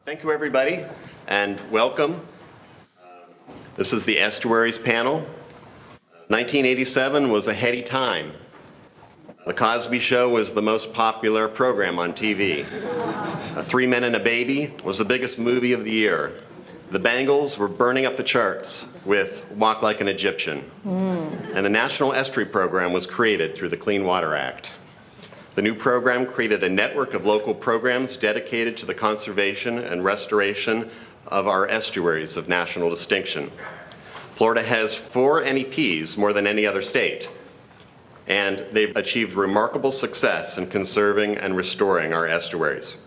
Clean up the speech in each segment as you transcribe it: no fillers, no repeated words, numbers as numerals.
Thank you, everybody, and welcome. This is the Estuaries panel. 1987 was a heady time. The Cosby Show was the most popular program on TV. 3 Men and a Baby was the biggest movie of the year. The Bangles were burning up the charts with Walk Like an Egyptian. And the National Estuary Program was created through the Clean Water Act. The new program created a network of local programs dedicated to the conservation and restoration of our estuaries of national distinction. Florida has 4 NEPs, more than any other state, and they've achieved remarkable success in conserving and restoring our estuaries.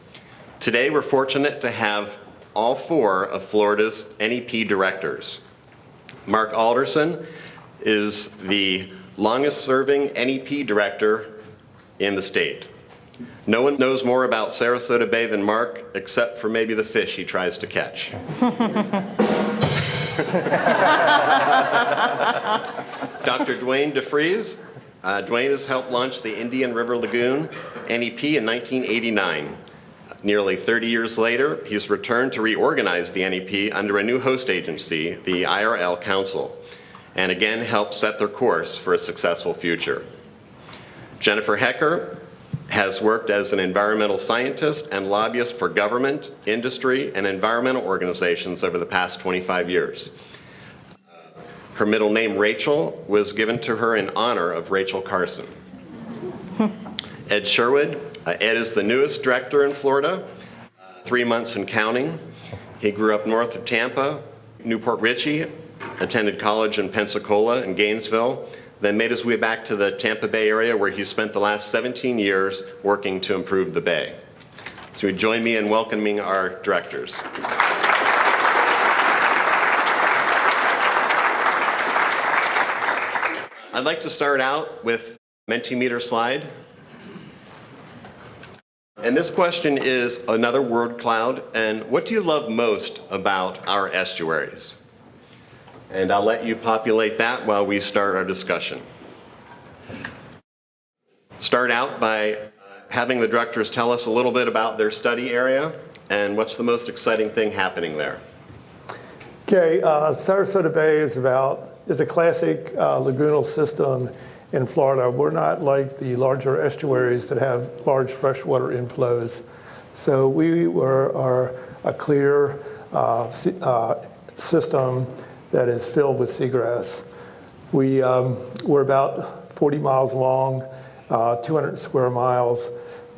Today, we're fortunate to have all 4 of Florida's NEP directors. Mark Alderson is the longest-serving NEP director in the state. No one knows more about Sarasota Bay than Mark, except for maybe the fish he tries to catch. Dr. Dwayne DeFries. Dwayne has helped launch the Indian River Lagoon NEP in 1989. Nearly 30 years later, he's returned to reorganize the NEP under a new host agency, the IRL Council, and again helped set their course for a successful future. Jennifer Hecker has worked as an environmental scientist and lobbyist for government, industry, and environmental organizations over the past 25 years. Her middle name, Rachel, was given to her in honor of Rachel Carson. Ed Sherwood. Ed is the newest director in Florida, 3 months and counting. He grew up north of Tampa, Newport Richey, attended college in Pensacola and Gainesville, then made his way back to the Tampa Bay area where he spent the last 17 years working to improve the Bay. So you join me in welcoming our directors. I'd like to start out with Mentimeter slide. And this question is another word cloud, and what do you love most about our estuaries? And I'll let you populate that while we start our discussion. Start out by having the directors tell us a little bit about their study area and what's the most exciting thing happening there. Okay, Sarasota Bay is a classic lagoonal system in Florida. We're not like the larger estuaries that have large freshwater inflows. So we are a clear system that is filled with seagrass. We're about 40 miles long, 200 square miles.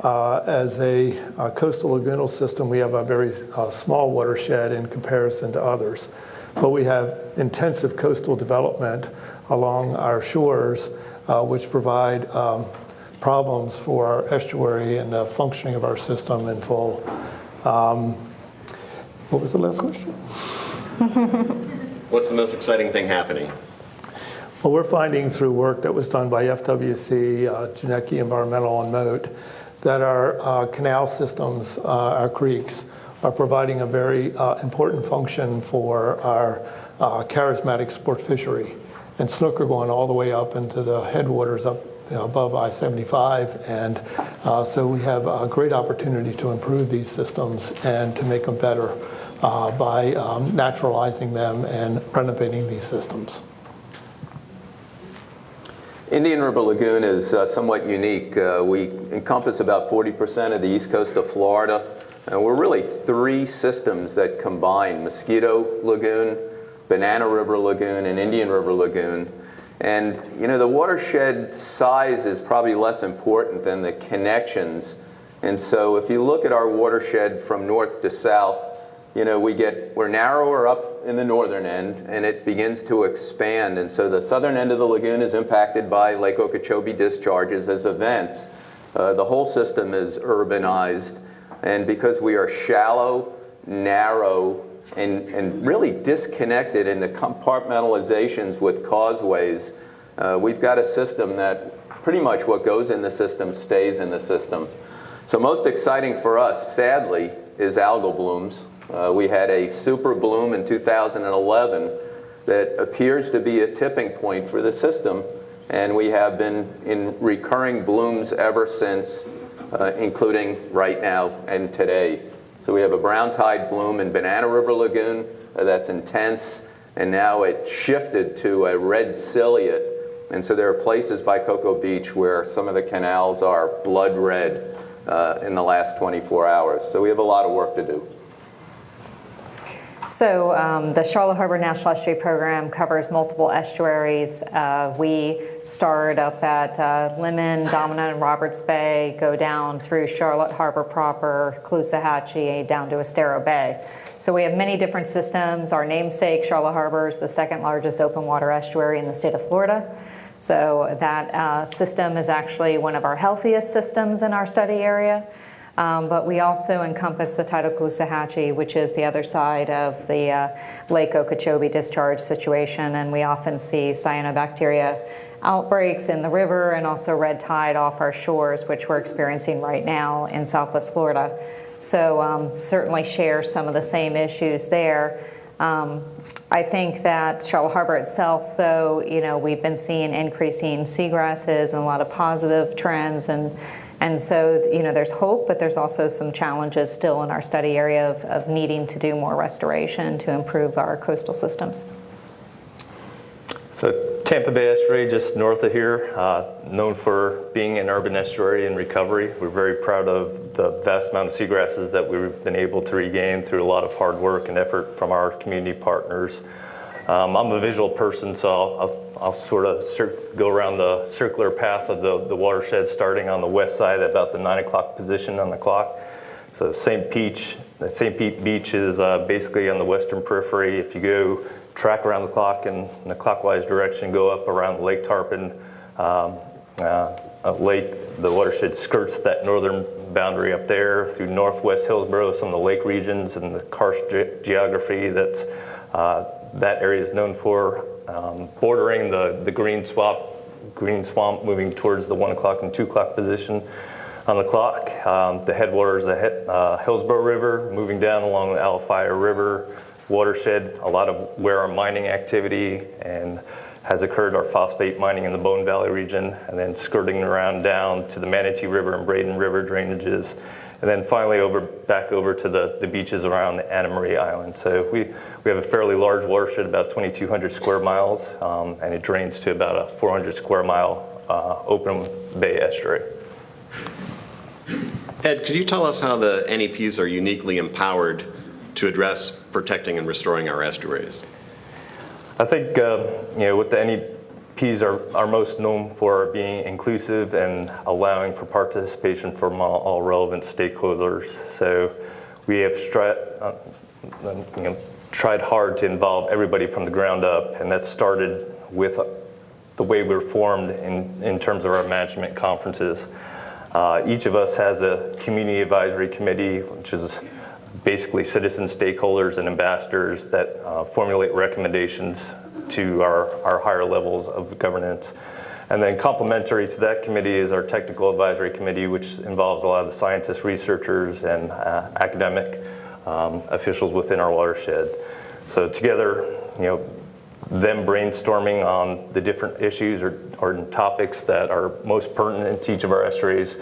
As a coastal lagoonal system, we have a very small watershed in comparison to others. But we have intensive coastal development along our shores, which provide problems for our estuary and the functioning of our system in full. What was the last question? What's the most exciting thing happening? Well, we're finding through work that was done by FWC, Janicki Environmental and Moat, that our canal systems, our creeks, are providing a very important function for our charismatic sport fishery. And snook are going all the way up into the headwaters up above I-75. And so we have a great opportunity to improve these systems and to make them better by naturalizing them and renovating these systems. Indian River Lagoon is somewhat unique. We encompass about 40% of the east coast of Florida. And we're really 3 systems that combine: Mosquito Lagoon, Banana River Lagoon, and Indian River Lagoon. And the watershed size is probably less important than the connections. And so if you look at our watershed from north to south, we're narrower up in the northern end, and it begins to expand. And so the southern end of the lagoon is impacted by Lake Okeechobee discharges as events. The whole system is urbanized. And because we are shallow, narrow, and really disconnected in the compartmentalizations with causeways, we've got a system that pretty much what goes in the system stays in the system. So most exciting for us, sadly, is algal blooms. We had a super bloom in 2011 that appears to be a tipping point for the system, and we have been in recurring blooms ever since, including right now and today. So we have a brown tide bloom in Banana River Lagoon that's intense, and now it shifted to a red ciliate. And so there are places by Cocoa Beach where some of the canals are blood red in the last 24 hours. So we have a lot of work to do. So the Charlotte Harbor National Estuary Program covers multiple estuaries. We start up at Lemon, Domino, and Roberts Bay, go down through Charlotte Harbor proper, Caloosahatchee, down to Estero Bay. So we have many different systems. Our namesake, Charlotte Harbor, is the second largest open water estuary in the state of Florida. So that system is actually one of our healthiest systems in our study area. But we also encompass the tidal Caloosahatchee, which is the other side of the Lake Okeechobee discharge situation, and we often see cyanobacteria outbreaks in the river and also red tide off our shores, which we're experiencing right now in Southwest Florida. So certainly share some of the same issues there. I think that Charlotte Harbor itself, though, we've been seeing increasing seagrasses and a lot of positive trends, and so, there's hope, but there's also some challenges still in our study area of needing to do more restoration to improve our coastal systems. So Tampa Bay Estuary, just north of here, known for being an urban estuary in recovery. We're very proud of the vast amount of seagrasses that we've been able to regain through a lot of hard work and effort from our community partners. I'm a visual person, so I'll sort of go around the circular path of the watershed, starting on the west side at about the 9 o'clock position on the clock. So St. Pete Beach is basically on the western periphery. If you go track around the clock in the clockwise direction, go up around the Lake Tarpon lake, the watershed skirts that northern boundary up there through northwest Hillsborough, some of the lake regions and the karst geography that's that area is known for, bordering the green swamp moving towards the 1 o'clock and 2 o'clock position on the clock. The headwaters, the Hillsborough River, moving down along the Alafaya River watershed, a lot of where our mining activity and has occurred, our phosphate mining in the Bone Valley region, and then skirting around down to the Manatee River and Braden River drainages. And then finally back over to the beaches around Anna Maria Island. So we have a fairly large watershed, about 2,200 square miles, and it drains to about a 400 square mile open bay estuary. Ed, could you tell us how the NEPs are uniquely empowered to address protecting and restoring our estuaries? I think what the NEPs are most known for being inclusive and allowing for participation from all relevant stakeholders. So we have tried hard to involve everybody from the ground up, and that started with the way we're formed in terms of our management conferences. Each of us has a community advisory committee, which is basically citizen stakeholders and ambassadors that formulate recommendations to our higher levels of governance. And then complementary to that committee is our technical advisory committee, which involves a lot of the scientists, researchers, and academic officials within our watershed. So together, them brainstorming on the different issues or topics that are most pertinent to each of our estuaries.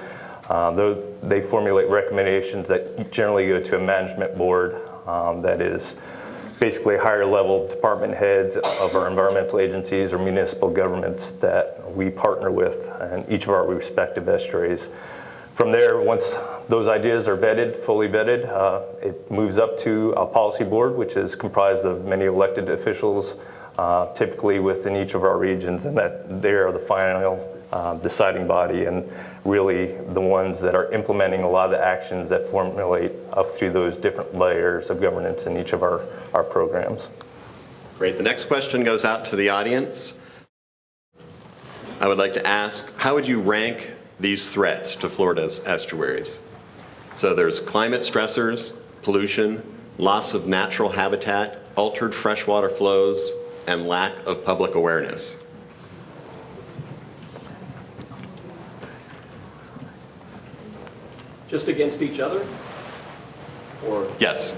They formulate recommendations that generally go to a management board that is basically higher level department heads of our environmental agencies or municipal governments that we partner with in each of our respective estuaries. From there, once those ideas are fully vetted, it moves up to a policy board, which is comprised of many elected officials, typically within each of our regions, and that they are the final deciding body and really the ones that are implementing a lot of the actions that formulate up through those different layers of governance in each of our programs. Great. The next question goes out to the audience. I would like to ask, how would you rank these threats to Florida's estuaries? So there's climate stressors, pollution, loss of natural habitat, altered freshwater flows, and lack of public awareness. Just against each other? Or Yes.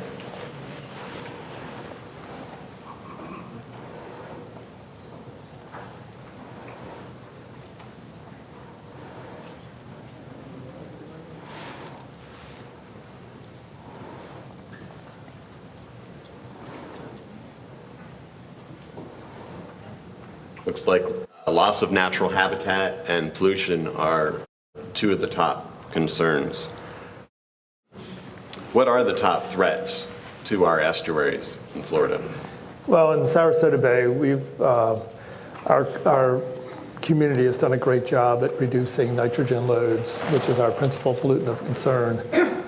Looks like loss of natural habitat and pollution are two of the top concerns. What are the top threats to our estuaries in Florida? Well, in Sarasota Bay, our community has done a great job at reducing nitrogen loads, which is our principal pollutant of concern.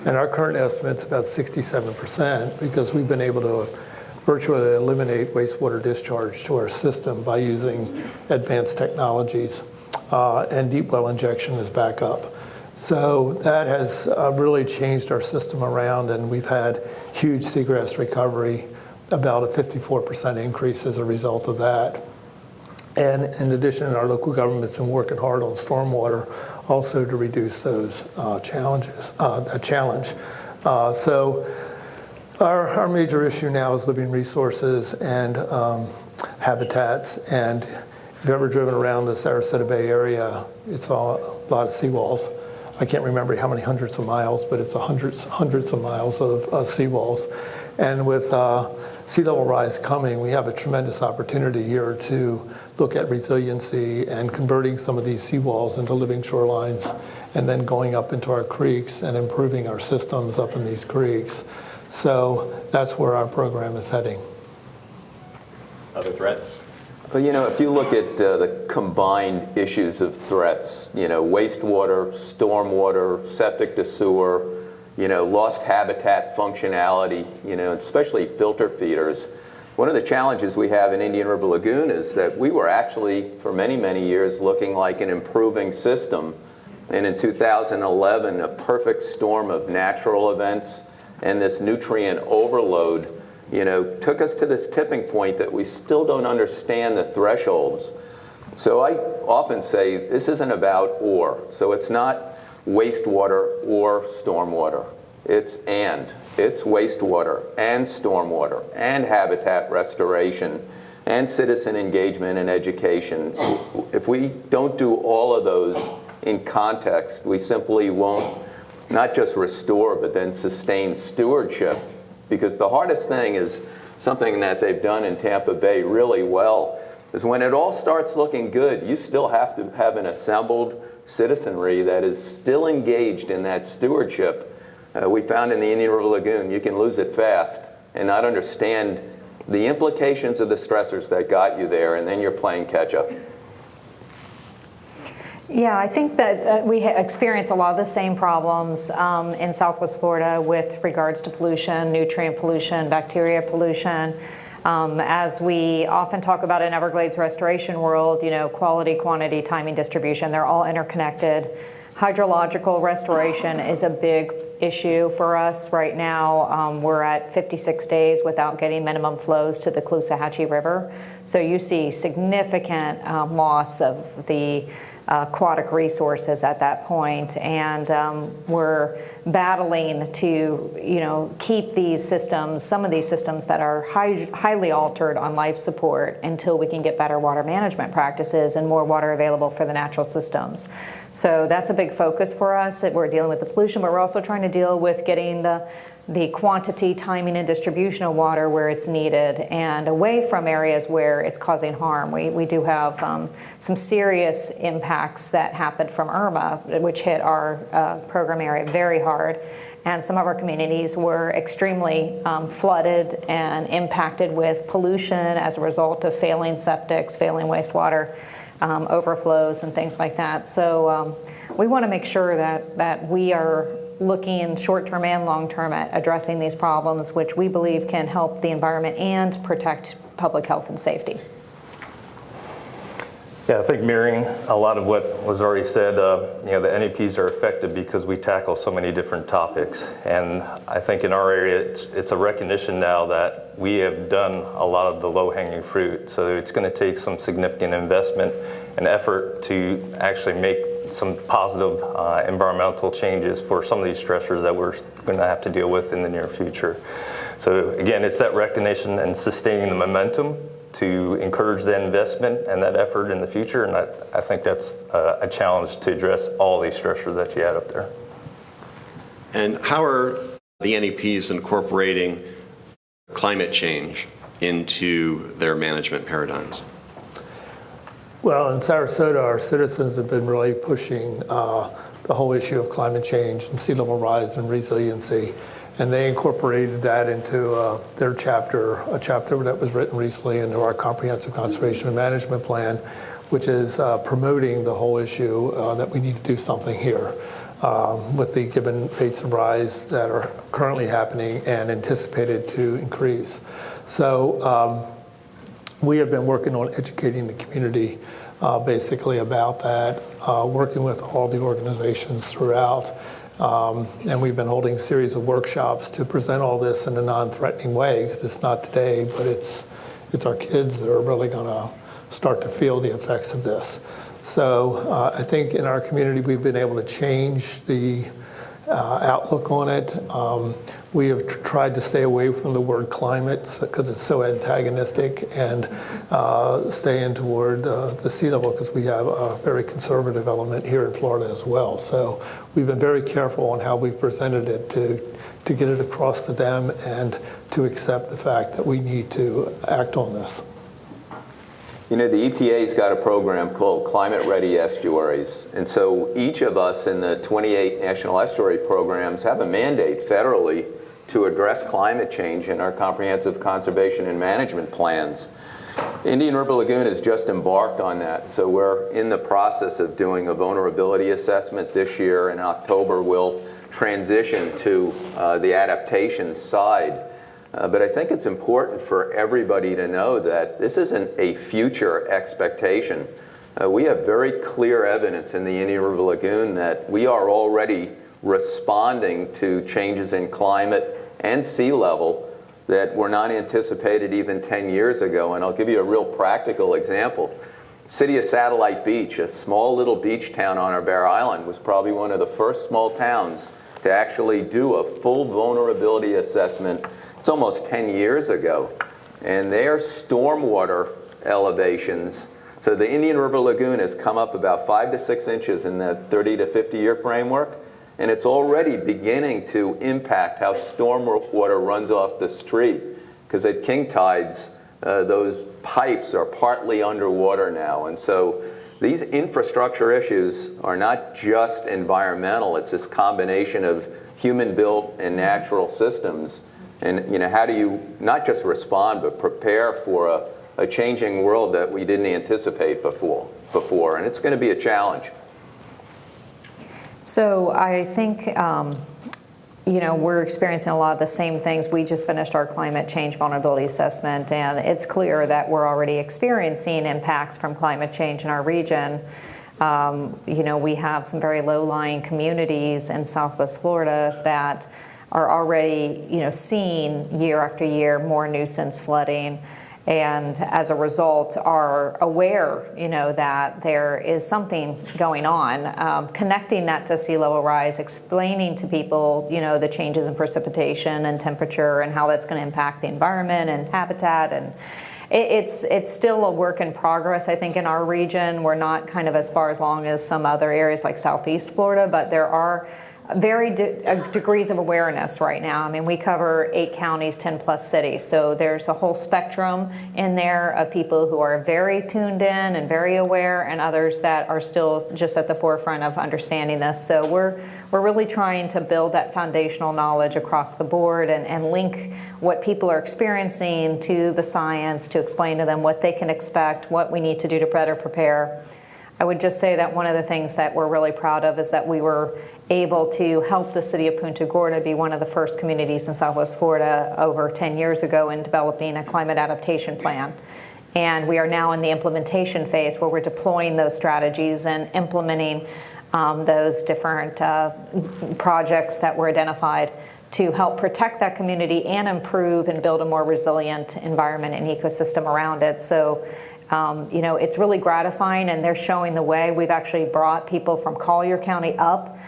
And our current estimate's about 67% because we've been able to virtually eliminate wastewater discharge to our system by using advanced technologies, and deep well injection is back up. So that has really changed our system around, and we've had huge seagrass recovery, about a 54% increase as a result of that. And in addition, our local government's been working hard on stormwater also to reduce those challenges, that challenge. So our major issue now is living resources and habitats. And if you've ever driven around the Sarasota Bay area, it's a lot of seawalls. I can't remember how many hundreds of miles, but it's hundreds of miles of seawalls. And with sea level rise coming, we have a tremendous opportunity here to look at resiliency and converting some of these seawalls into living shorelines, and then going up into our creeks and improving our systems up in these creeks. So that's where our program is heading. Other threats? Well, if you look at the combined issues of threats, wastewater, stormwater, septic to sewer, lost habitat functionality, especially filter feeders. One of the challenges we have in Indian River Lagoon is that we were actually, for many, many years, looking like an improving system. And in 2011, a perfect storm of natural events and this nutrient overload took us to this tipping point that we still don't understand the thresholds. So I often say this isn't about or. So it's not wastewater or stormwater. It's wastewater and stormwater and habitat restoration and citizen engagement and education. If we don't do all of those in context, we simply won't not just restore, but then sustain stewardship. Because the hardest thing is something that they've done in Tampa Bay really well, is when it all starts looking good, you still have to have an assembled citizenry that is still engaged in that stewardship. We found in the Indian River Lagoon, you can lose it fast and not understand the implications of the stressors that got you there, and then you're playing catch up. Yeah, I think that we experience a lot of the same problems in Southwest Florida with regards to pollution, nutrient pollution, bacteria pollution. As we often talk about in Everglades restoration world, quality, quantity, timing, distribution, they're all interconnected. Hydrological restoration is a big issue for us right now. We're at 56 days without getting minimum flows to the Caloosahatchee River. So you see significant loss of the aquatic resources at that point, and we're battling to keep these systems, some of these systems that are highly altered on life support, until we can get better water management practices and more water available for the natural systems. So that's a big focus for us, that we're dealing with the pollution, but we're also trying to deal with getting the quantity, timing, and distribution of water where it's needed and away from areas where it's causing harm. We do have some serious impacts that happened from Irma, which hit our program area very hard. And some of our communities were extremely flooded and impacted with pollution as a result of failing septics, failing wastewater overflows, and things like that. So we want to make sure that we are looking short-term and long-term at addressing these problems, which we believe can help the environment and protect public health and safety. Yeah, I think mirroring a lot of what was already said, the NEPs are effective because we tackle so many different topics. And I think in our area, it's a recognition now that we have done a lot of the low-hanging fruit. So it's going to take some significant investment and effort to actually make some positive environmental changes for some of these stressors that we're going to have to deal with in the near future. So again, it's that recognition and sustaining the momentum to encourage that investment and that effort in the future, and I think that's a challenge to address all these stressors that you had up there. And how are the NEPs incorporating climate change into their management paradigms? Well, in Sarasota, our citizens have been really pushing the whole issue of climate change and sea level rise and resiliency. And they incorporated that into their chapter, a chapter that was written recently into our Comprehensive Conservation and Management Plan, which is promoting the whole issue that we need to do something here with the given rates of rise that are currently happening and anticipated to increase. So we have been working on educating the community basically about that, working with all the organizations throughout. And we've been holding a series of workshops to present all this in a non-threatening way, because it's not today, but it's our kids that are really going to start to feel the effects of this. So I think in our community we've been able to change the outlook on it. We have tried to stay away from the word climate because it's so antagonistic, and stay in toward the sea level, because we have a very conservative element here in Florida as well. So we've been very careful on how we've presented it to get it across to them and to accept the fact that we need to act on this. You know, the EPA's got a program called Climate Ready Estuaries. And so each of us in the 28 national estuary programs have a mandate federally to address climate change in our comprehensive conservation and management plans. Indian River Lagoon has just embarked on that. So we're in the process of doing a vulnerability assessment this year. In October, we'll transition to the adaptation side. But I think it's important for everybody to know that this isn't a future expectation. We have very clear evidence in the Indian River Lagoon that we are already responding to changes in climate and sea level that were not anticipated even 10 years ago. And I'll give you a real practical example. City of Satellite Beach, a small little beach town on our Bear Island, was probably one of the first small towns to actually do a full vulnerability assessment. It's almost 10 years ago. And their stormwater elevations, so the Indian River Lagoon has come up about 5 to 6 inches in that 30 to 50 year framework. And it's already beginning to impact how stormwater runs off the street. Because at king tides, those pipes are partly underwater now. And so these infrastructure issues are not just environmental. It's this combination of human-built and natural systems. And you know, how do you not just respond, but prepare for a changing world that we didn't anticipate before. And it's going to be a challenge. So I think, you know, we're experiencing a lot of the same things. We just finished our climate change vulnerability assessment, and it's clear that we're already experiencing impacts from climate change in our region. You know, we have some very low-lying communities in Southwest Florida that are already, you know, seeing year after year more nuisance flooding, and as a result are aware, you know, that there is something going on. Connecting that to sea level rise, explaining to people, you know, the changes in precipitation and temperature and how that's going to impact the environment and habitat, and it's still a work in progress. I think in our region we're not kind of as far along as some other areas like Southeast Florida, but there are degrees of awareness right now. I mean, we cover 8 counties, 10 plus cities. So there's a whole spectrum in there of people who are very tuned in and very aware, and others that are still just at the forefront of understanding this. So we're really trying to build that foundational knowledge across the board and link what people are experiencing to the science, to explain to them what they can expect, what we need to do to better prepare. I would just say that one of the things that we're really proud of is that we were able to help the city of Punta Gorda be one of the first communities in Southwest Florida over 10 years ago in developing a climate adaptation plan. And we are now in the implementation phase where we're deploying those strategies and implementing those different projects that were identified to help protect that community and improve and build a more resilient environment and ecosystem around it. So you know, it's really gratifying, and they're showing the way. We've actually brought people from Collier County up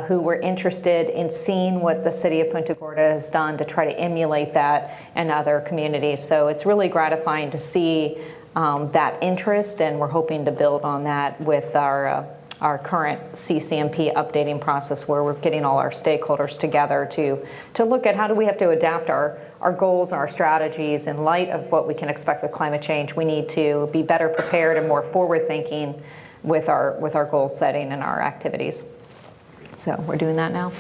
who were interested in seeing what the city of Punta Gorda has done to try to emulate that in other communities. So it's really gratifying to see that interest, and we're hoping to build on that with our our current CCMP updating process, where we're getting all our stakeholders together to look at how do we have to adapt our goals and our strategies in light of what we can expect with climate change. We need to be better prepared and more forward-thinking with our goal setting and our activities. So we're doing that now.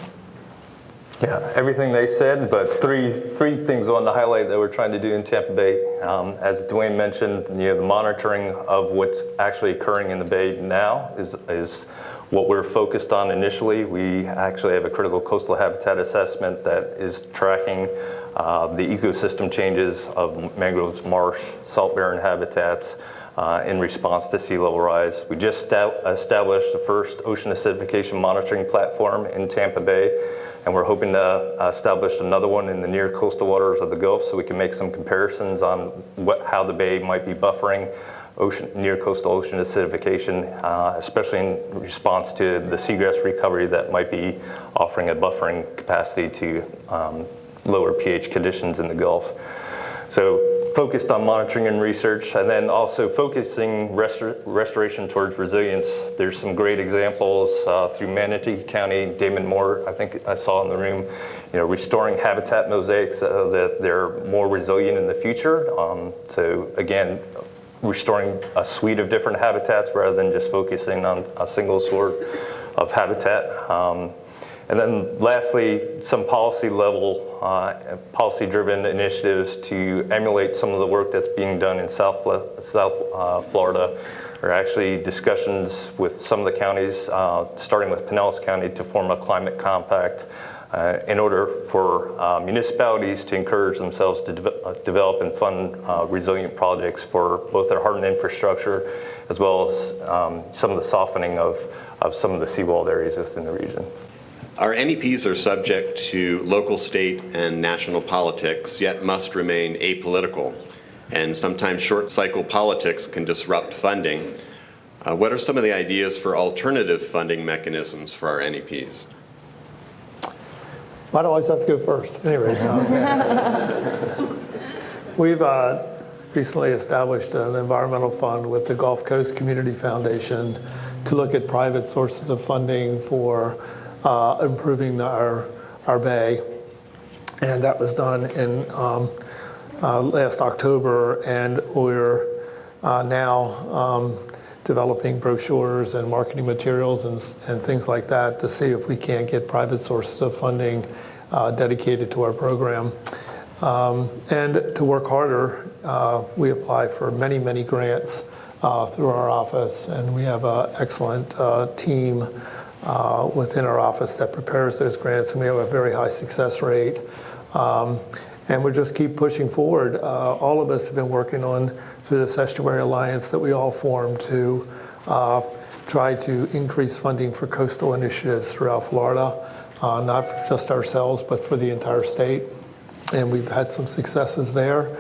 Yeah, everything they said, but three things I wanted to highlight that we're trying to do in Tampa Bay. As Dwayne mentioned, the monitoring of what's actually occurring in the Bay now is what we're focused on initially. We actually have a critical coastal habitat assessment that is tracking the ecosystem changes of mangroves, marsh, salt-bearing habitats in response to sea level rise. We just established the first ocean acidification monitoring platform in Tampa Bay, and we're hoping to establish another one in the near coastal waters of the Gulf so we can make some comparisons on how the Bay might be buffering near coastal ocean acidification, especially in response to the seagrass recovery that might be offering a buffering capacity to lower pH conditions in the Gulf. So focused on monitoring and research, and then also focusing restoration towards resilience. There's some great examples through Manatee County. Damon Moore, I think I saw in the room, restoring habitat mosaics so that they're more resilient in the future. So again, restoring a suite of different habitats rather than just focusing on a single sort of habitat. And then lastly, some policy-driven initiatives to emulate some of the work that's being done in South Florida. There are actually discussions with some of the counties, starting with Pinellas County, to form a climate compact in order for municipalities to encourage themselves to develop and fund resilient projects for both their hardened infrastructure as well as some of the softening of some of the seawalled areas within the region. Our NEPs are subject to local, state, and national politics, yet must remain apolitical. And sometimes short-cycle politics can disrupt funding. What are some of the ideas for alternative funding mechanisms for our NEPs? Why do I always have to go first? Anyway, we've recently established an environmental fund with the Gulf Coast Community Foundation to look at private sources of funding for improving our bay, and that was done in last October, and we're now developing brochures and marketing materials and things like that to see if we can't get private sources of funding dedicated to our program. And to work harder, we apply for many, many grants through our office, and we have an excellent team within our office that prepares those grants, and we have a very high success rate. And we just keep pushing forward. All of us have been working on through this Estuary Alliance that we all formed to try to increase funding for coastal initiatives throughout Florida, not for just ourselves, but for the entire state. And we've had some successes there.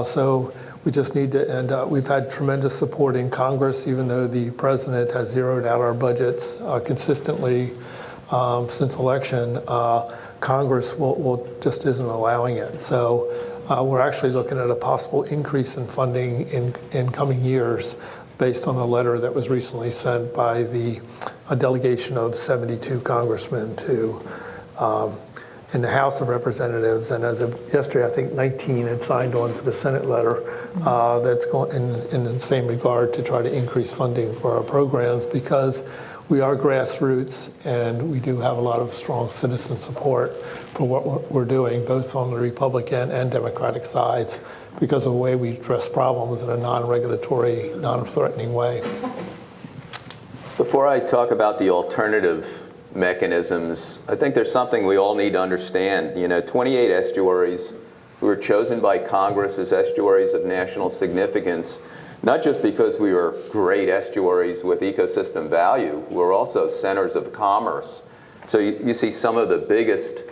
So we just need to, and we've had tremendous support in Congress, even though the president has zeroed out our budgets consistently since election. Congress just isn't allowing it. So we're actually looking at a possible increase in funding in coming years based on a letter that was recently sent by a delegation of 72 congressmen to in the House of Representatives, and as of yesterday, I think 19 had signed on to the Senate letter that's going in the same regard to try to increase funding for our programs, because we are grassroots and we do have a lot of strong citizen support for what we're doing, both on the Republican and Democratic sides, because of the way we address problems in a non-regulatory, non-threatening way. Before I talk about the alternative mechanisms, I think there's something we all need to understand. 28 estuaries who were chosen by Congress as estuaries of national significance, not just because we were great estuaries with ecosystem value, we're also centers of commerce. So you see some of the biggest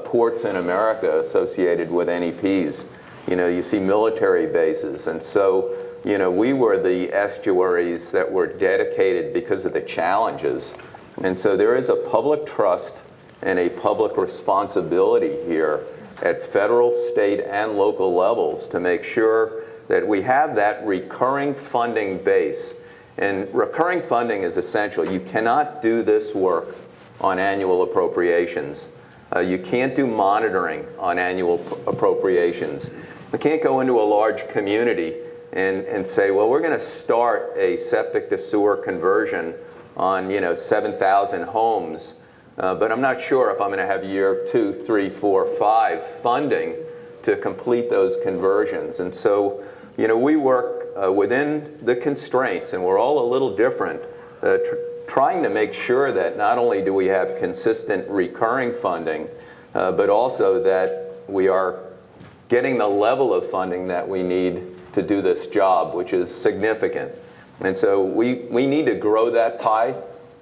ports in America associated with NEPs. You see military bases. And so, we were the estuaries that were dedicated because of the challenges. And so there is a public trust and a public responsibility here at federal, state, and local levels to make sure that we have that recurring funding base. And recurring funding is essential. You cannot do this work on annual appropriations. You can't do monitoring on annual appropriations. We can't go into a large community and say, well, we're going to start a septic to sewer conversion on 7,000 homes, but I'm not sure if I'm going to have year 2, 3, 4, 5 funding to complete those conversions. And so, we work within the constraints, and we're all a little different, trying to make sure that not only do we have consistent recurring funding, but also that we are getting the level of funding that we need to do this job, which is significant. And so we need to grow that pie,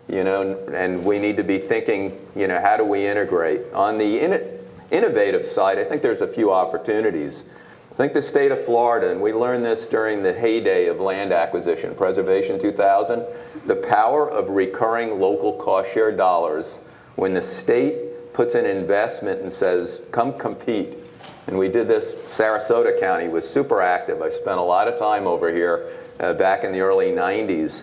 and we need to be thinking, how do we integrate? On the innovative side, I think there's a few opportunities. I think the state of Florida, and we learned this during the heyday of land acquisition, Preservation 2000, the power of recurring local cost share dollars when the state puts an investment and says, come compete. And we did this, Sarasota County was super active. I spent a lot of time over here back in the early 90s.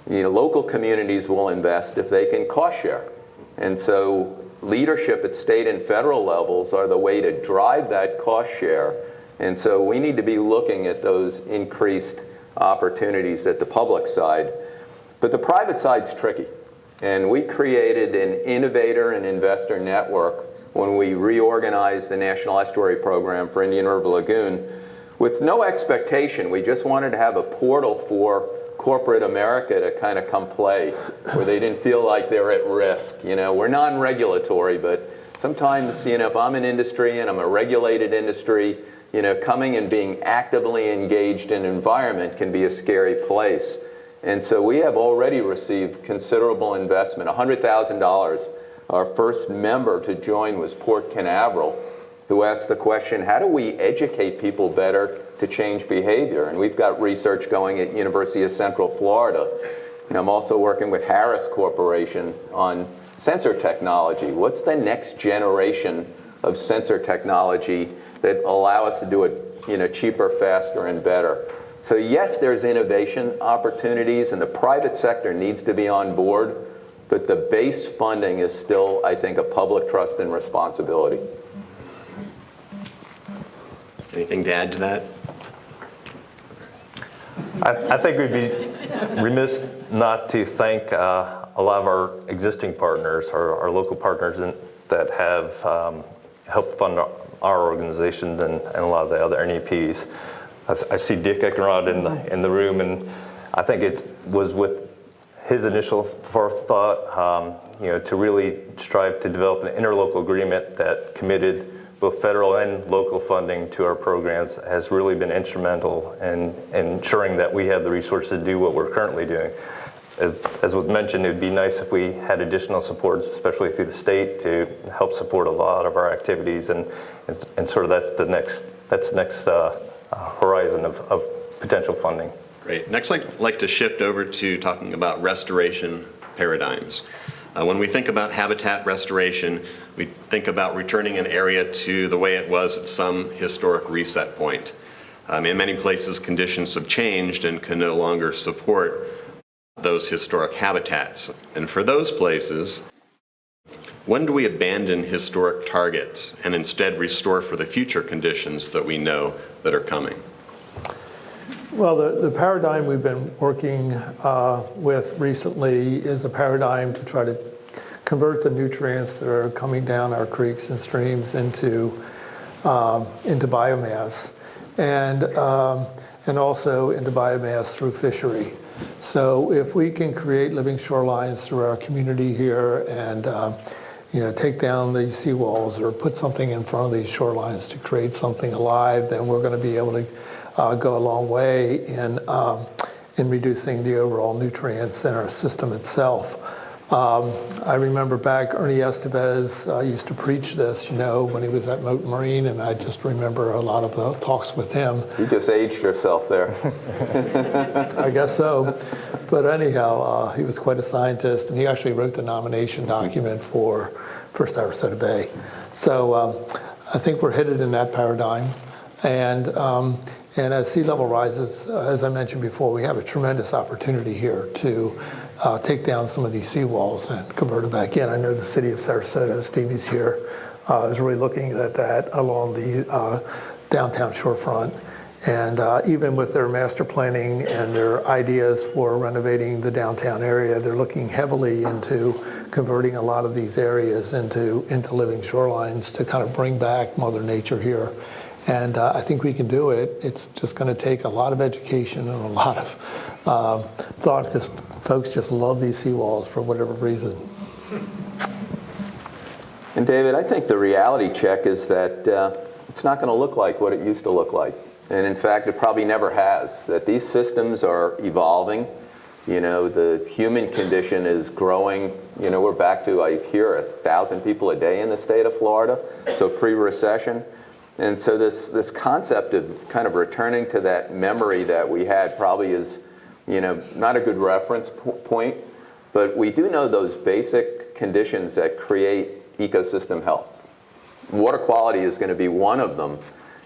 Local communities will invest if they can cost share. And so leadership at state and federal levels are the way to drive that cost share. And so we need to be looking at those increased opportunities at the public side. But the private side's tricky. And we created an innovator and investor network when we reorganized the National Estuary Program for Indian River Lagoon with no expectation. We just wanted to have a portal for corporate America to kind of come play where they didn't feel like they're at risk. We're non-regulatory, but sometimes, if I'm an industry and I'm a regulated industry, coming and being actively engaged in environment can be a scary place. And so we have already received considerable investment, $100,000. Our first member to join was Port Canaveral, who asked the question, how do we educate people better to change behavior? And we've got research going at University of Central Florida. And I'm also working with Harris Corporation on sensor technology. What's the next generation of sensor technology that allow us to do it cheaper, faster, and better? So yes, there's innovation opportunities, and the private sector needs to be on board, but the base funding is still, I think, a public trust and responsibility. Anything to add to that? I think we'd be remiss not to thank a lot of our existing partners, our local partners that have helped fund our organization and a lot of the other NEPs. I see Dick Eckenrod in the room, and I think it was with his initial forethought, to really strive to develop an interlocal agreement that committed both federal and local funding to our programs has really been instrumental in ensuring that we have the resources to do what we're currently doing. As was mentioned, it would be nice if we had additional support, especially through the state, to help support a lot of our activities, and sort of that's the next horizon of potential funding. Great. Next, I'd like to shift over to talking about restoration paradigms. When we think about habitat restoration, we think about returning an area to the way it was at some historic reset point. In many places, conditions have changed and can no longer support those historic habitats. And for those places, when do we abandon historic targets and instead restore for the future conditions that we know that are coming? Well, the paradigm we've been working with recently is a paradigm to try to convert the nutrients that are coming down our creeks and streams into biomass, and also into biomass through fishery. So if we can create living shorelines through our community here and take down these seawalls or put something in front of these shorelines to create something alive, then we're going to be able to go a long way in reducing the overall nutrients in our system itself. I remember back Ernie Estevez used to preach this, when he was at Moat Marine, and I just remember a lot of the talks with him. You just aged yourself there. I guess so. But anyhow, he was quite a scientist, and he actually wrote the nomination document for Sarasota Bay. So I think we're headed in that paradigm. And And as sea level rises, as I mentioned before, we have a tremendous opportunity here to take down some of these seawalls and convert them back in. I know the city of Sarasota, Stevie's here, is really looking at that along the downtown shorefront. And even with their master planning and their ideas for renovating the downtown area, they're looking heavily into converting a lot of these areas into living shorelines to kind of bring back Mother Nature here. And I think we can do it. It's just going to take a lot of education and a lot of thought, because folks just love these seawalls for whatever reason. And David, I think the reality check is that it's not going to look like what it used to look like. And in fact, it probably never has. That these systems are evolving. You know, the human condition is growing. You know, we're back to, I hear, 1,000 people a day in the state of Florida, so pre-recession. And so this concept of kind of returning to that memory that we had probably is, you know, not a good reference point, but we do know those basic conditions that create ecosystem health. Water quality is going to be one of them.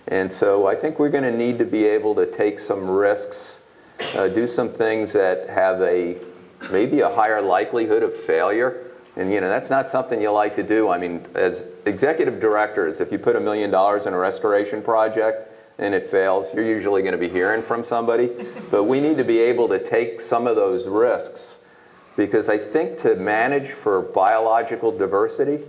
And so I think we're going to need to be able to take some risks, do some things that have maybe a higher likelihood of failure. And you know, that's not something you like to do. I mean, as executive directors, if you put $1 million in a restoration project and it fails, you're usually going to be hearing from somebody. But we need to be able to take some of those risks, because I think to manage for biological diversity,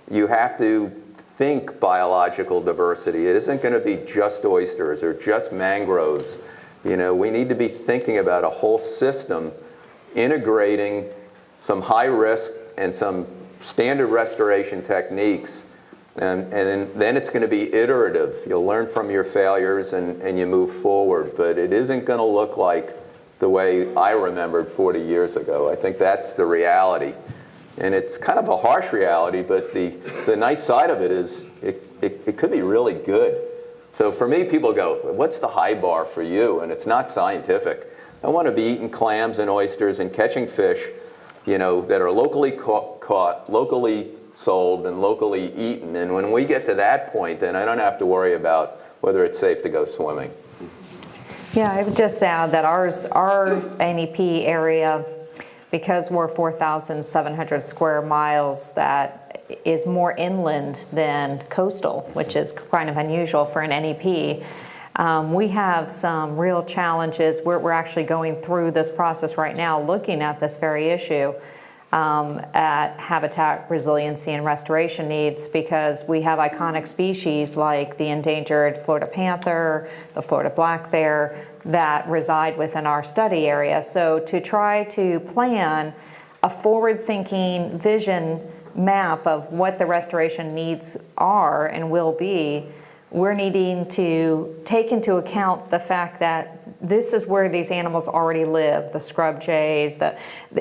you have to think biological diversity. It isn't going to be just oysters or just mangroves. You know, we need to be thinking about a whole system, integrating some high risk and some standard restoration techniques, and then it's going to be iterative. You'll learn from your failures and you move forward, but it isn't going to look like the way I remembered 40 years ago. I think that's the reality. And it's kind of a harsh reality, but the nice side of it is it could be really good. So for me, people go, what's the high bar for you? And it's not scientific. I want to be eating clams and oysters and catching fish, you know, that are locally caught, locally sold, and locally eaten. And when we get to that point, then I don't have to worry about whether it's safe to go swimming. Yeah, I would just add that our NEP area, because we're 4,700 square miles, that is more inland than coastal, which is kind of unusual for an NEP. We have some real challenges. We're actually going through this process right now, looking at this very issue, at habitat resiliency and restoration needs, because we have iconic species like the endangered Florida panther, the Florida black bear, that reside within our study area. So to try to plan a forward-thinking vision map of what the restoration needs are and will be, we're needing to take into account the fact that this is where these animals already live, the scrub jays.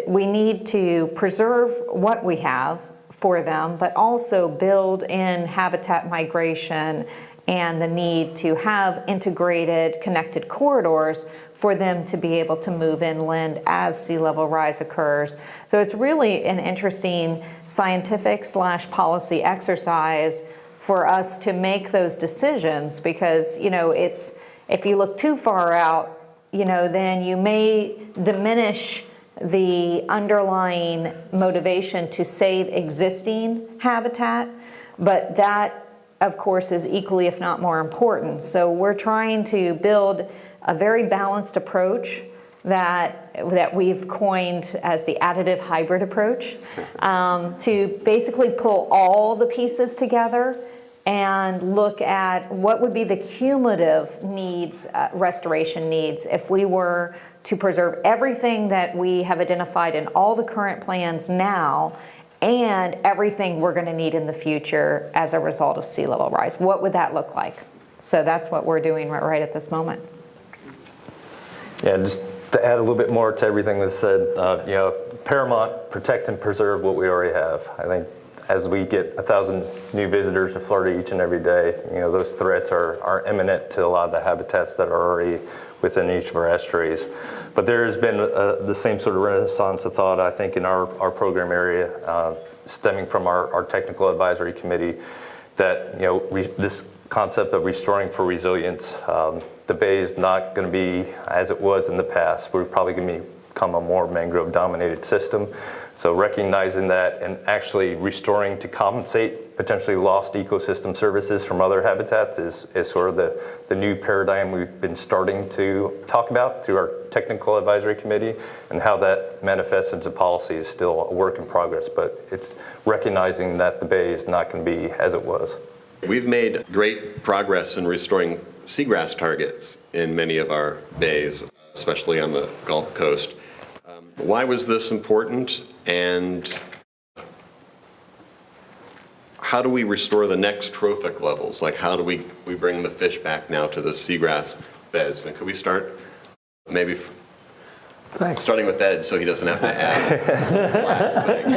We need to preserve what we have for them, but also build in habitat migration and the need to have integrated, connected corridors for them to be able to move inland as sea level rise occurs. So it's really an interesting scientific / policy exercise for us to make those decisions, because, you know, if you look too far out, you know, then you may diminish the underlying motivation to save existing habitat, but that, of course, is equally, if not more important. So we're trying to build a very balanced approach that we've coined as the additive hybrid approach, to basically pull all the pieces together and look at what would be the cumulative needs, restoration needs, if we were to preserve everything that we have identified in all the current plans now and everything we're going to need in the future as a result of sea level rise. What would that look like? So that's what we're doing right at this moment. Yeah, just to add a little bit more to everything that's said, you know, paramount, protect and preserve what we already have. I think as we get 1,000 new visitors to Florida each and every day, you know, those threats are imminent to a lot of the habitats that are already within each of our estuaries. But there has been the same sort of renaissance of thought, I think, in our program area, stemming from our technical advisory committee, that, you know, this concept of restoring for resilience the bay is not going to be as it was in the past. We're probably going to become a more mangrove-dominated system. So recognizing that and actually restoring to compensate potentially lost ecosystem services from other habitats is sort of the new paradigm we've been starting to talk about through our technical advisory committee, and how that manifests into policy is still a work in progress, but it's recognizing that the bay is not going to be as it was. We've made great progress in restoring seagrass targets in many of our bays, especially on the Gulf Coast. Why was this important, and how do we restore the next trophic levels? Like, how do we bring the fish back now to the seagrass beds? And could we start maybe starting with Ed so he doesn't have to add last thing?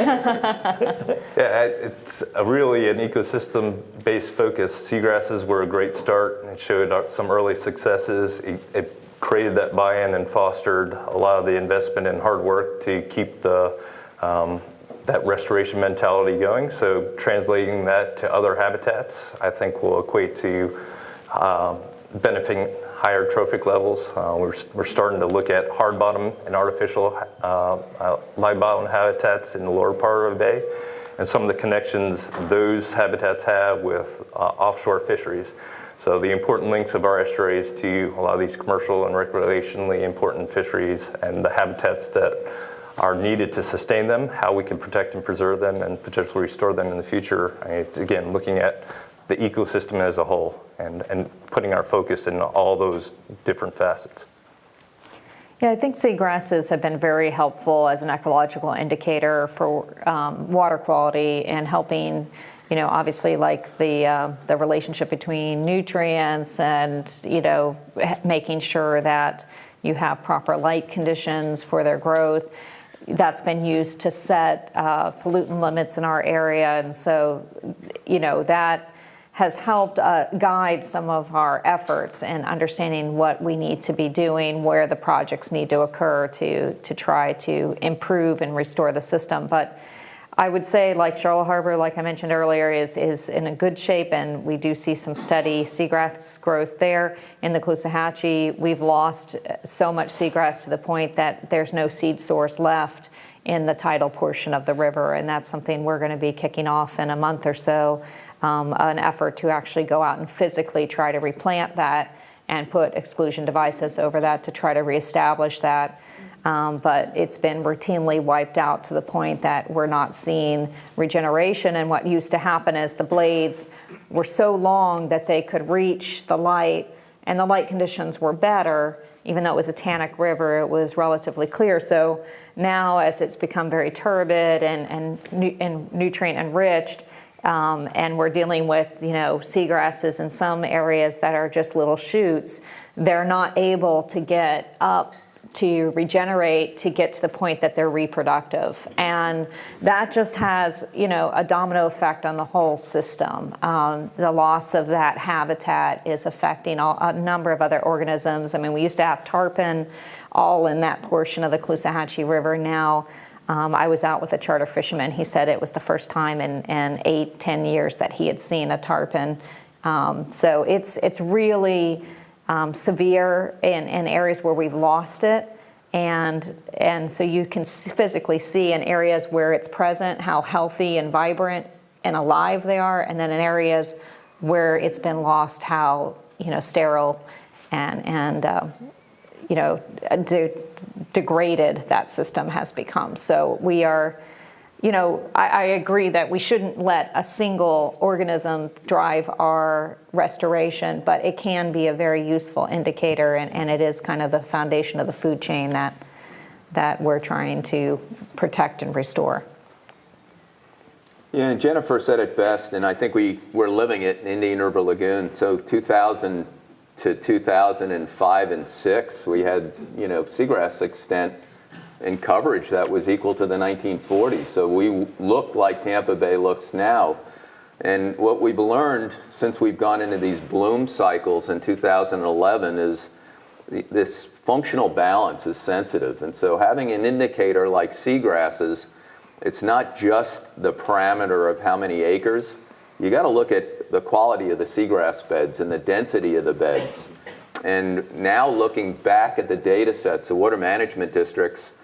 Yeah, it's really an ecosystem-based focus. Seagrasses were a great start. It showed some early successes. It created that buy-in and fostered a lot of the investment and hard work to keep the that restoration mentality going. So translating that to other habitats, I think will equate to benefiting higher trophic levels. We're starting to look at hard bottom and artificial live bottom habitats in the lower part of the bay, and some of the connections those habitats have with offshore fisheries. So the important links of our estuaries to a lot of these commercial and recreationally important fisheries, and the habitats that are needed to sustain them, how we can protect and preserve them and potentially restore them in the future. It's, again, looking at the ecosystem as a whole and putting our focus in all those different facets. Yeah, I think seagrasses have been very helpful as an ecological indicator for water quality and helping, you know, obviously like the relationship between nutrients and, you know, making sure that you have proper light conditions for their growth. That's been used to set pollutant limits in our area, and so, you know, that has helped guide some of our efforts in understanding what we need to be doing, where the projects need to occur to try to improve and restore the system. But I would say, like Charlotte Harbor, like I mentioned earlier, is in a good shape, and we do see some steady seagrass growth there. In the Caloosahatchee, we've lost so much seagrass to the point that there's no seed source left in the tidal portion of the river, and that's something we're going to be kicking off in a month or so, an effort to actually go out and physically try to replant that and put exclusion devices over that to try to reestablish that. But it's been routinely wiped out to the point that we're not seeing regeneration. And what used to happen is the blades were so long that they could reach the light, and the light conditions were better. Even though it was a tannic river, it was relatively clear. So now, as it's become very turbid and nutrient enriched, and we're dealing with, you know, seagrasses in some areas that are just little shoots, they're not able to get up to regenerate to get to the point that they're reproductive. And that just has, you know, a domino effect on the whole system. The loss of that habitat is affecting a number of other organisms. I mean, we used to have tarpon all in that portion of the Caloosahatchee River. Now, I was out with a charter fisherman. He said it was the first time in 8-10 years that he had seen a tarpon. So it's really severe in areas where we've lost it, and so you can physically see in areas where it's present how healthy and vibrant and alive they are, and then in areas where it's been lost how, you know, sterile and you know, degraded that system has become. So we are, you know, I agree that we shouldn't let a single organism drive our restoration, but it can be a very useful indicator, and it is kind of the foundation of the food chain that we're trying to protect and restore. Yeah, and Jennifer said it best, and I think we're living it in Indian River Lagoon. So 2000 to 2005 and 6, we had, you know, seagrass extent and coverage that was equal to the 1940s. So we looked like Tampa Bay looks now. And what we've learned since we've gone into these bloom cycles in 2011 is this functional balance is sensitive. And so having an indicator like seagrasses, it's not just the parameter of how many acres. You got to look at the quality of the seagrass beds and the density of the beds. And now looking back at the data sets, the water management districts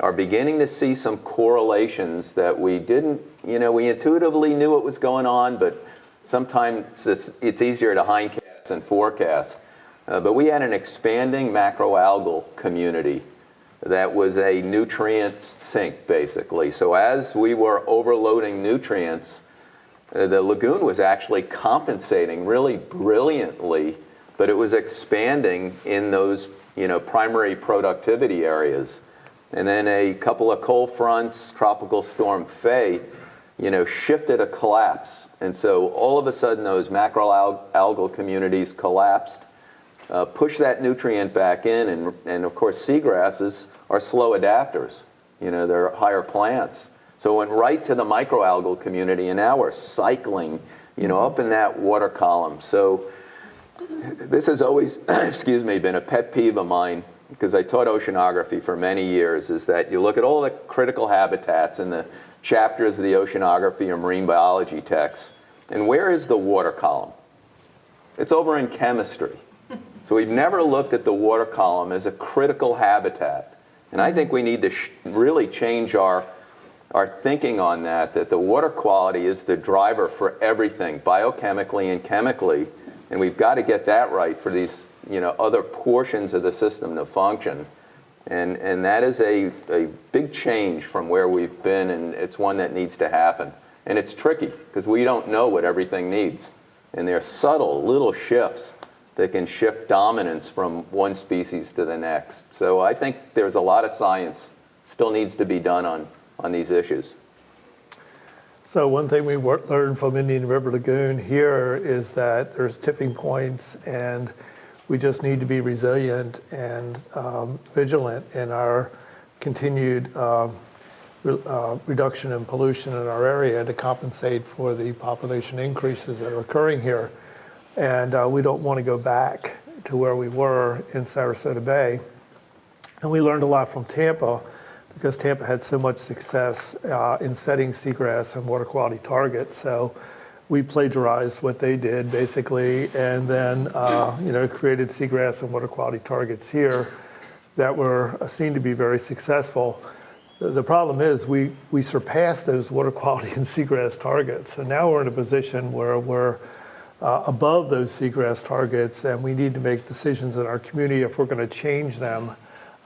are beginning to see some correlations that we didn't, we intuitively knew what was going on, but sometimes it's easier to hindcast than forecast. But we had an expanding macroalgal community that was a nutrient sink, basically. So as we were overloading nutrients, the lagoon was actually compensating really brilliantly, but it was expanding in those primary productivity areas. And then a couple of cold fronts, Tropical Storm Faye, shifted a collapse. And so all of a sudden those macroalgal communities collapsed, pushed that nutrient back in, and of course seagrasses are slow adapters. They're higher plants. So it went right to the microalgal community, and now we're cycling, up in that water column. So this has always, been a pet peeve of mine, because I taught oceanography for many years, is that you look at all the critical habitats in the chapters of the oceanography or marine biology texts, and where is the water column? It's over in chemistry. So we've never looked at the water column as a critical habitat. And I think we need to really change our thinking on that the water quality is the driver for everything, biochemically and chemically. And we've got to get that right for these other portions of the system to function. And that is a big change from where we've been, and it's one that needs to happen. And it's tricky, because we don't know what everything needs. And there are subtle little shifts that can shift dominance from one species to the next. So I think there's a lot of science still needs to be done on these issues. So one thing we learned from Indian River Lagoon here is that there's tipping points, and we just need to be resilient and vigilant in our continued reduction in pollution in our area to compensate for the population increases that are occurring here. And we don't want to go back to where we were in Sarasota Bay. And we learned a lot from Tampa, because Tampa had so much success in setting seagrass and water quality targets. So we plagiarized what they did, basically, and then created seagrass and water quality targets here that were seen to be very successful. The problem is we surpassed those water quality and seagrass targets. So now we're in a position where we're above those seagrass targets, and we need to make decisions in our community if we're going to change them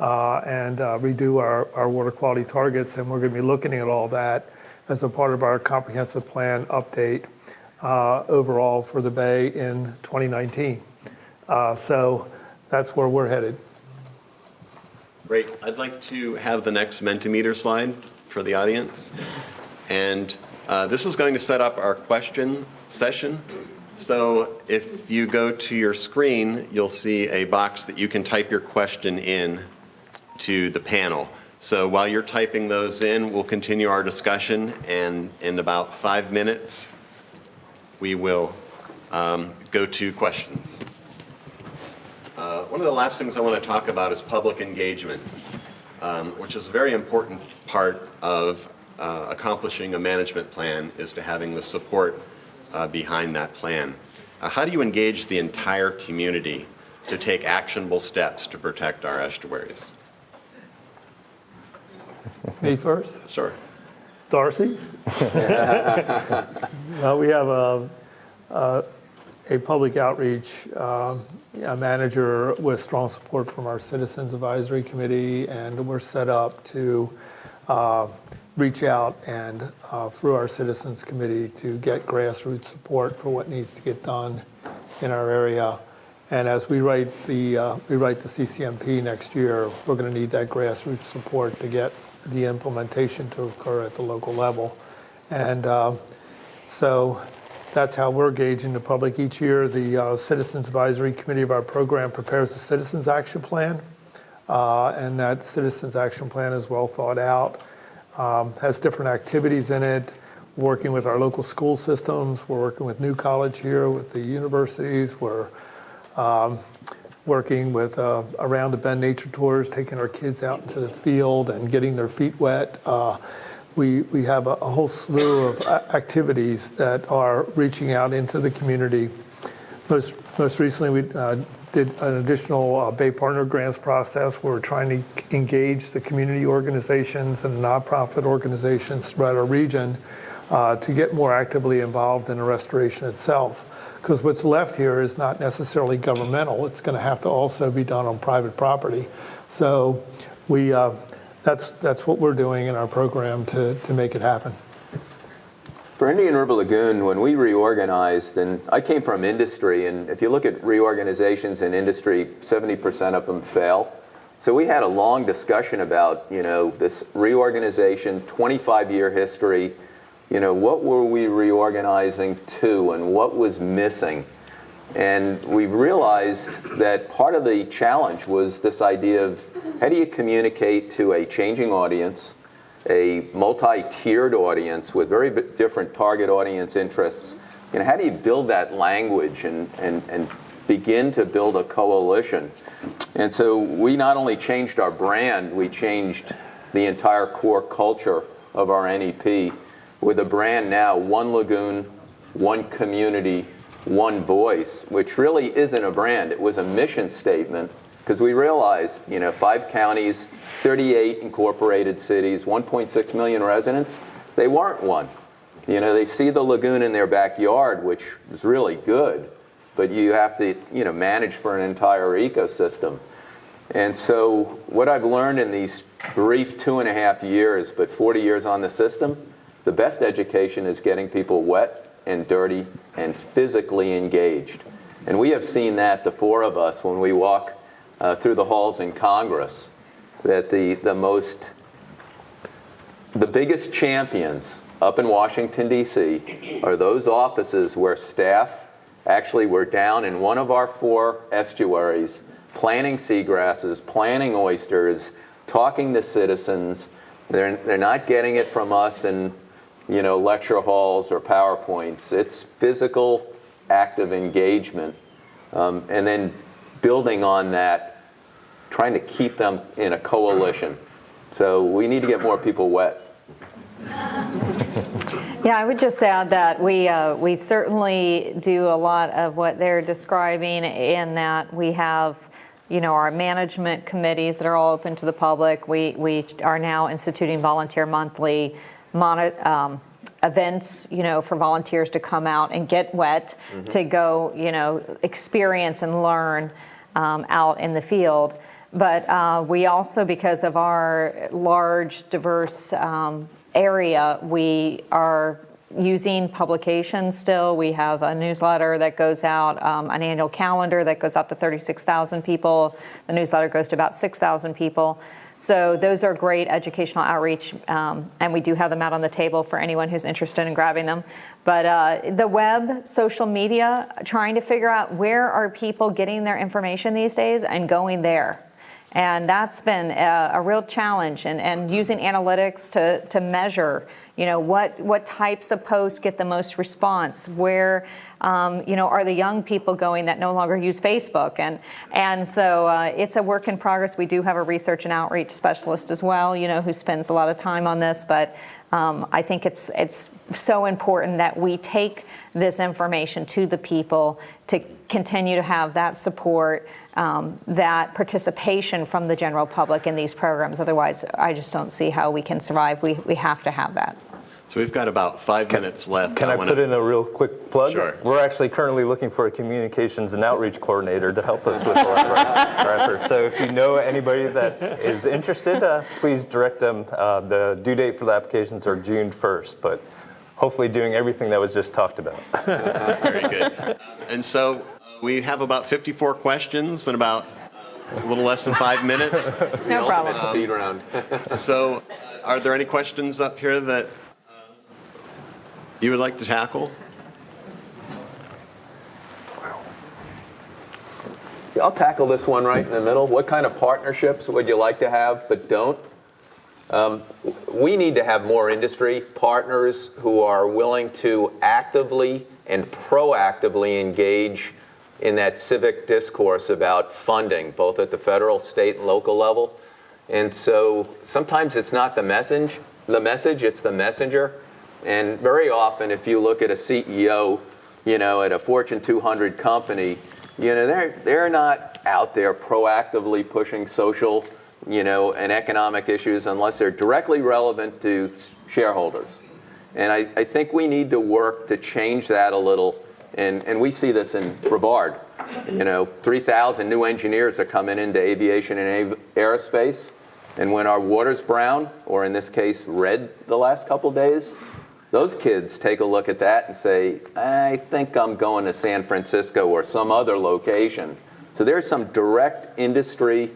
and redo our water quality targets. And we're going to be looking at all that as a part of our comprehensive plan update overall for the Bay in 2019. So that's where we're headed. Great. I'd like to have the next Mentimeter slide for the audience. And this is going to set up our question session. So if you go to your screen, you'll see a box that you can type your question in to the panel. So while you're typing those in, we'll continue our discussion, and in about 5 minutes, we will go to questions. One of the last things I want to talk about is public engagement, which is a very important part of accomplishing a management plan, is to having the support behind that plan. How do you engage the entire community to take actionable steps to protect our estuaries? Me first? Sure. Darcy? We have a public outreach manager with strong support from our Citizens Advisory Committee, and we're set up to reach out and through our Citizens Committee to get grassroots support for what needs to get done in our area. And as we write the CCMP next year, we're going to need that grassroots support to get the implementation to occur at the local level. And so that's how we're gauging the public. Each year, the Citizens Advisory Committee of our program prepares the Citizens Action Plan. And that Citizens Action Plan is well thought out, has different activities in it, working with our local school systems. We're working with New College here, with the universities. We're working with Around the Bend nature tours, taking our kids out into the field and getting their feet wet. We have a whole slew of activities that are reaching out into the community. Most Most recently, we did an additional Bay Partner Grants process where we're trying to engage the community organizations and nonprofit organizations throughout our region to get more actively involved in the restoration itself. Because what's left here is not necessarily governmental. It's going to have to also be done on private property. So that's what we're doing in our program to make it happen. For Indian River Lagoon, when we reorganized, and I came from industry, and if you look at reorganizations in industry, 70% of them fail. So we had a long discussion about, this reorganization, 25-year history, what were we reorganizing to and what was missing? And we realized that part of the challenge was this idea of how do you communicate to a changing audience, a multi-tiered audience with very different target audience interests. How do you build that language and begin to build a coalition? And so we not only changed our brand, we changed the entire core culture of our NEP with a brand now, one lagoon, one community, one voice, which really isn't a brand. It was a mission statement because we realized, 5 counties, 38 incorporated cities, 1.6 million residents, they weren't one. They see the lagoon in their backyard, which is really good, but you have to, manage for an entire ecosystem. And so what I've learned in these brief 2.5 years, but 40 years on the system, the best education is getting people wet and dirty and physically engaged. And we have seen that, the 4 of us, when we walk through the halls in Congress, that the biggest champions up in Washington, D.C. are those offices where staff actually were down in one of our 4 estuaries, planting seagrasses, planting oysters, talking to citizens. They're not getting it from us in lecture halls or PowerPoints. It's physical, active engagement, and then building on that, trying to keep them in a coalition. So we need to get more people wet. Yeah, I would just add that we certainly do a lot of what they're describing in that we have, our management committees that are all open to the public. We are now instituting volunteer monthly events, for volunteers to come out and get wet, to go, experience and learn out in the field. But we also, because of our large, diverse area, we are using publications still. We have a newsletter that goes out, an annual calendar that goes out to 36,000 people. The newsletter goes to about 6,000 people. So those are great educational outreach, and we do have them out on the table for anyone who's interested in grabbing them. But the web, social media, trying to figure out where are people getting their information these days and going there. And that's been a real challenge, and using analytics to measure, what types of posts get the most response, where, are the young people going that no longer use Facebook, and so it's a work in progress. We do have a research and outreach specialist as well, who spends a lot of time on this, but I think it's so important that we take this information to the people to continue to have that support, that participation from the general public in these programs. Otherwise, I just don't see how we can survive. We have to have that. So we've got about 5 minutes left. Can I put in a real quick plug? Sure. We're actually currently looking for a communications and outreach coordinator to help us with our efforts. So if you know anybody that is interested, please direct them. The due date for the applications are June 1st, but hopefully doing everything that was just talked about. Very good. And so we have about 54 questions and about a little less than 5 minutes. No problem. Speed round. So are there any questions up here that you would like to tackle? I'll tackle this one right in the middle. What kind of partnerships would you like to have but don't? We need to have more industry partners who are willing to actively and proactively engage in that civic discourse about funding, both at the federal, state, and local level. And so sometimes it's not the message, it's the messenger. And very often, if you look at a CEO, at a Fortune 200 company, they're not out there proactively pushing social, and economic issues unless they're directly relevant to shareholders. And I think we need to work to change that a little. And we see this in Brevard. 3,000 new engineers are coming into aviation and aerospace. And when our water's brown, or in this case, red the last couple days, those kids take a look at that and say, I think I'm going to San Francisco or some other location. So there's some direct industry,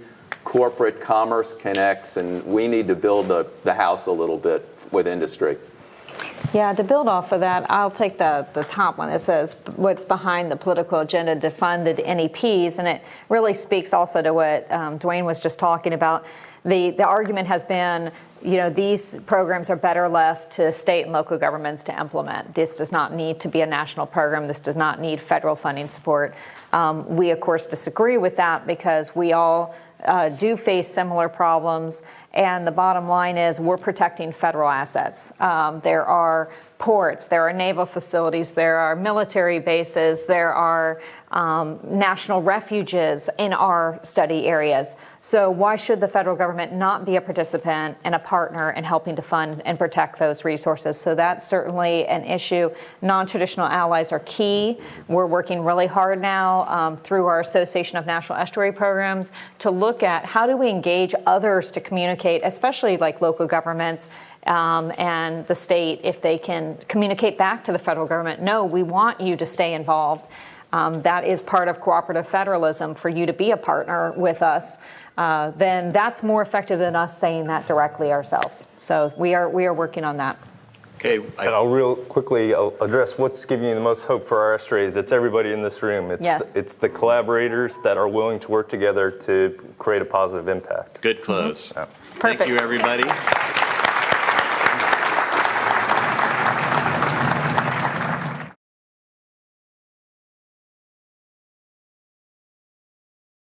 corporate commerce connects, and we need to build the house a little bit with industry. Yeah, to build off of that, I'll take the top one. It says what's behind the political agenda to fund the NEPs, and it really speaks also to what Dwayne was just talking about. The argument has been, these programs are better left to state and local governments to implement. This does not need to be a national program. This does not need federal funding support. We, of course, disagree with that because we all do face similar problems. And the bottom line is we're protecting federal assets. There are ports, there are naval facilities, there are military bases, there are national refuges in our study areas. So why should the federal government not be a participant and a partner in helping to fund and protect those resources? So that's certainly an issue. Non-traditional allies are key. We're working really hard now through our Association of National Estuary Programs to look at how do we engage others to communicate, especially like local governments and the state, if they can communicate back to the federal government, no, we want you to stay involved. That is part of cooperative federalism for you to be a partner with us. Then that's more effective than us saying that directly ourselves. So we are working on that. Okay. And I'll real quickly address what's giving you the most hope for our estuaries. It's everybody in this room. It's the collaborators that are willing to work together to create a positive impact. Good close. Yeah. Thank you, everybody.